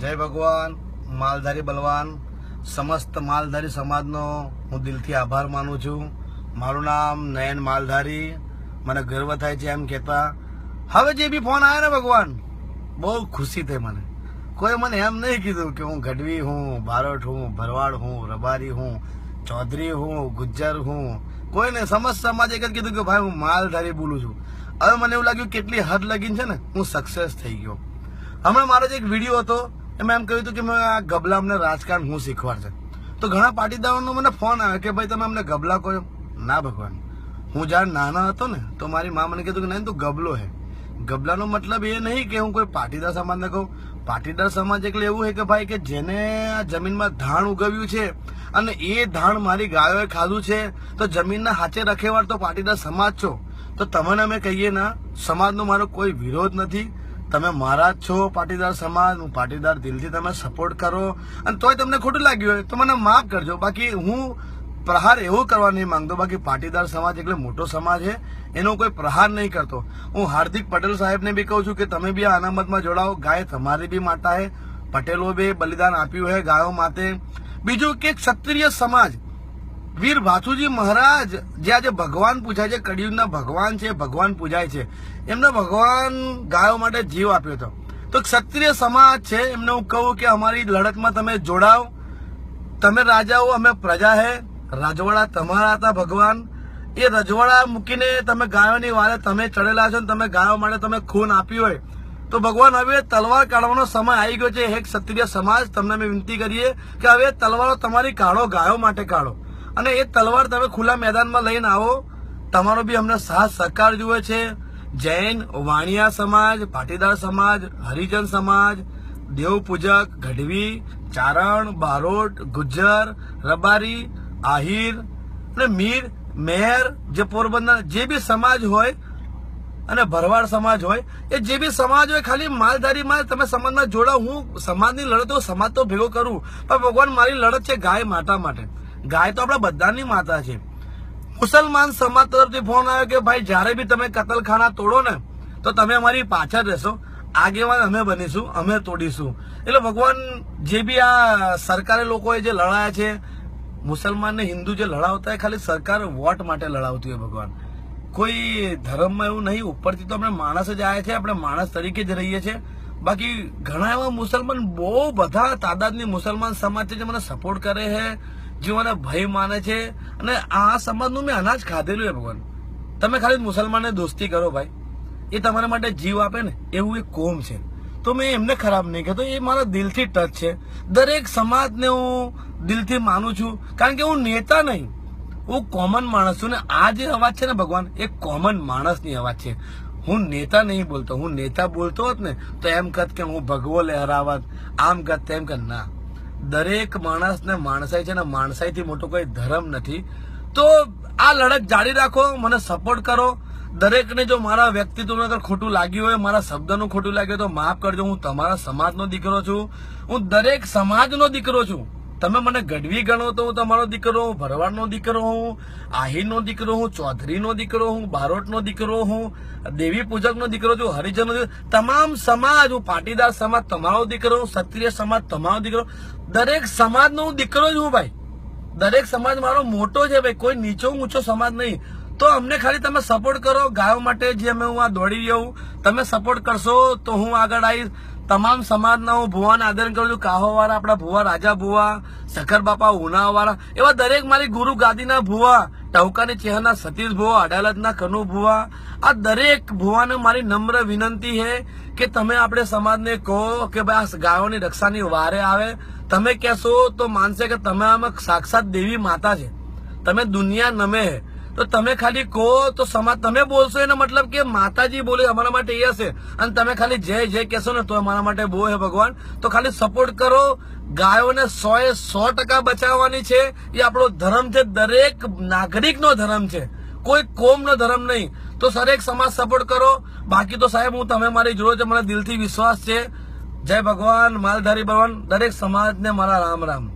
જય ભગવાન. માલધારી બલવાન સમસ્ત માલધારી સમાજનો હું દિલથી આભાર માનું છું. મારું નામ નયન માલધારી. મને ગર્વ થાય છે એમ કહેતા. હવે જે બી ફોન આવ્યો ને ભગવાન, બહુ ખુશી થઈ મને. કોઈ મને એમ નહીં કીધું કે હું ગઢવી હું, બારોટ હું, ભરવાડ હું, રબારી હું, ચૌધરી હું, ગુજ્જર હું. કોઈને સમસ્ત સમાજે જ કીધું કે ભાઈ હું માલધારી બોલું છું. હવે મને એવું લાગ્યું કેટલી હદ લગીન છે ને હું સક્સેસ થઈ ગયો. હમણાં મારો જે એક વિડીયો હતો એમાં એમ કહ્યું હતું કે મેં આ ગબલા અમને રાજકારણ હું શીખવાડશે. તો ઘણા પાટીદારોનો મને ફોન આવ્યો કે ભાઈ તમે અમને ગબલા કહો. ના ભગવાન, હું જ્યારે નાના હતો ને તો મારી મા મને કીધું કે નહીં તું ગબલો હે. ગબલાનો મતલબ એ નહીં કે હું કોઈ પાટીદાર સમાજને કહું. પાટીદાર સમાજ એટલે એવું છે કે ભાઈ કે જેને આ જમીનમાં ધાન ઉગવ્યું છે અને એ ધાન મારી ગાયોએ ખાધું છે, તો જમીનના હાથે રખેવાળ તો પાટીદાર સમાજ છો. તો તમને અમે કહીએ ના, સમાજનો મારો કોઈ વિરોધ નથી. તમે મારા જ છો પાટીદાર સમાજ. હું પાટીદાર દિલથી તમે સપોર્ટ કરો, અને તોય તમને ખોટું લાગ્યું હોય તો મને માફ કરજો. બાકી હું પ્રહાર એવો કરવા નહીં માંગતો. બાકી પાટીદાર સમાજ એટલે મોટો સમાજ છે, એનો કોઈ પ્રહાર નહીં કરતો. હું હાર્દિક પટેલ સાહેબને બી કહું છું કે તમે બી આ અનામતમાં જોડાઓ. ગાય તમારી બી માતા હે, પટેલો બી બલિદાન આપ્યું હે ગાયો માટે. બીજું કે ક્ષત્રિય સમાજ, વીર ભાથુજી મહારાજ જે આજે ભગવાન પૂજાય છે, કળિયુગના ભગવાન છે, ભગવાન પૂજાય છે, એમને ભગવાન ગાયો માટે જીવ આપ્યો હતો. તો ક્ષત્રિય સમાજ છે એમને હું કહું કે અમારી લડતમાં તમે જોડાઓ. તમે રાજાઓ, અમે પ્રજા હે. રજવાડા તમારા હતા ભગવાન. એ રજવાડા મૂકીને તમે ગાયોની વારે તમે ચડેલા છો, તમે ગાયો માટે તમે ખૂન આપ્યું હોય તો ભગવાન હવે તલવાર કાઢવાનો સમય આવી ગયો છે. હે ક્ષત્રિય સમાજ, તમને અમે વિનંતી કરીએ કે હવે તલવારો તમારી કાઢો, ગાયો માટે કાઢો, અને એ તલવાર તમે ખુલ્લા મેદાનમાં લઈને આવો. તમારો બી અમને સાથ સહકાર જુએ છે. જૈન, વાણિયા સમાજ, પાટીદાર સમાજ, હરિજન સમાજ, દેવપૂજક, ગઢવી, ચારણ, બારોટ, ગુજ્જર, રબારી, આહિર અને મીર, મેર, જે પોરબંદર જે બી સમાજ હોય અને ભરવાડ સમાજ હોય, એ જે બી સમાજ હોય, ખાલી માલધારીમાં તમે સમાજમાં જોડાઓ. હું સમાજની લડત તો સમાજ તો ભેગો કરું, પણ ભગવાન મારી લડત છે ગાય માતા માટે. ગાય તો આપણા બધાની માતા છે. મુસલમાન સમાજ તરફથી ફોન આવ્યો કે ભાઈ જયારે બી તમે કતલખાના તોડો ને તો તમે અમારી પાછળ રહેશો, આગેવાન અમે બનીશું, અમે તોડીશું. એટલે ભગવાન જે બી આ સરકારે લોકોએ જે લડાયા છે, મુસલમાન ને હિન્દુ જે લડાવતા હોય, ખાલી સરકાર વોટ માટે લડાવતી હોય ભગવાન. કોઈ ધર્મમાં એવું નહીં. ઉપરથી તો આપણે માણસ જ આવ્યા છે, આપણે માણસ તરીકે જ રહીએ છીએ. બાકી ઘણા એવા મુસલમાન, બહુ બધા તાદાદની મુસલમાન સમાજ છે જે મને સપોર્ટ કરે છે, જે મને ભય માને છે, અને આ સમાજનું મેં અનાજ ખાધેલું છે ભગવાન. તમે ખાલી મુસલમાનને દોસ્તી કરો ભાઈ, એ તમારા માટે જીવ આપે ને એવું એક કોમ છે. તો મેં એમને ખરાબ નહીં કહેતો, એ મારા દિલથી ટચ છે. દરેક સમાજને હું દિલથી માનું છું, કારણ કે હું નેતા નહીં, હું કોમન માણસ છું. ને આ જે અવાજ છે ને ભગવાન, એ કોમન માણસની અવાજ છે. હું નેતા નહીં બોલતો. હું નેતા બોલતો હોત ને તો એમ કહેત કે હું ભગવો લહેરાવત, આમ કહેત તેમ કહેત. ના, દરેક માણસને માણસાઈ છે ને, માણસાઈથી મોટો કોઈ ધર્મ નથી. તો આ લડત જાળી રાખો, મને સપોર્ટ કરો. દરેકને જો મારા વ્યક્તિત્વનું અગર ખોટું લાગ્યું હોય, મારા શબ્દનું ખોટું લાગ્યું તો માફ કરજો. હું તમારા સમાજનો દીકરો છું, હું દરેક સમાજનો દીકરો છું. તમે મને ગઢવી ગણો તો હું તમારો દીકરો હું, ભરવાડનો દીકરો હું, આહિરનો દીકરો હું, ચૌધરીનો દીકરો હું, બારોટનો દીકરો હું, દેવી પૂજકનો દીકરો છું, હરિજનનો દીકરો, તમામ સમાજ. હું પાટીદાર સમાજ તમારો દીકરો હું, ક્ષત્રિય સમાજ તમારો દીકરો. દરેક સમાજનો હું દીકરો જ હું ભાઈ. દરેક સમાજ મારો મોટો છે ભાઈ, કોઈ નીચો ઊંચો સમાજ નહીં. તો અમને ખાલી તમે સપોર્ટ કરો. ગાયો માટે જે અમે હું આ દોડી રહ્યો, તમે સપોર્ટ કરશો તો હું આગળ આવીશ. તમામ સમાજના હું ભુવાને આદર કરું છું. કાહોવાળા, આપણા ભુવા રાજા ભુવા, શંકર બાપા ઉનાવાળા, એવા દરેક મારી ગુરુ ગાદીના ભુવા, ટવકાની ચેહરના સતીશ ભુવા, અડાલતના કનુ ભુવા, આ દરેક ભુવાને મારી નમ્ર વિનંતી છે કે તમે આપણે સમાજને કહો કે ભાઈ આ ગાયોની રક્ષાની વારે આવે. તમે કહેશો તો માનશે કે તમે આમાં સાક્ષાત દેવી માતા છે, તમે દુનિયા નમે. તો તમે ખાલી કહો તો સમાજ, તમે બોલશો એનો મતલબ કે માતાજી બોલે અમારા માટે એ હશે, અને તમે ખાલી જય જય કહેશો ને તો અમારા માટે બહુ હે ભગવાન. તો ખાલી સપોર્ટ કરો. ગાયોને 100% બચાવવાની છે, એ આપણો ધર્મ છે. દરેક નાગરિકનો ધર્મ છે, કોઈ કોમનો ધર્મ નહીં. તો દરેક સમાજ સપોર્ટ કરો. બાકી તો સાહેબ હું તમે મારી જોડે છે, મને દિલથી વિશ્વાસ છે. જય ભગવાન. માલધારી ભગવાન. દરેક સમાજને મારા રામ રામ.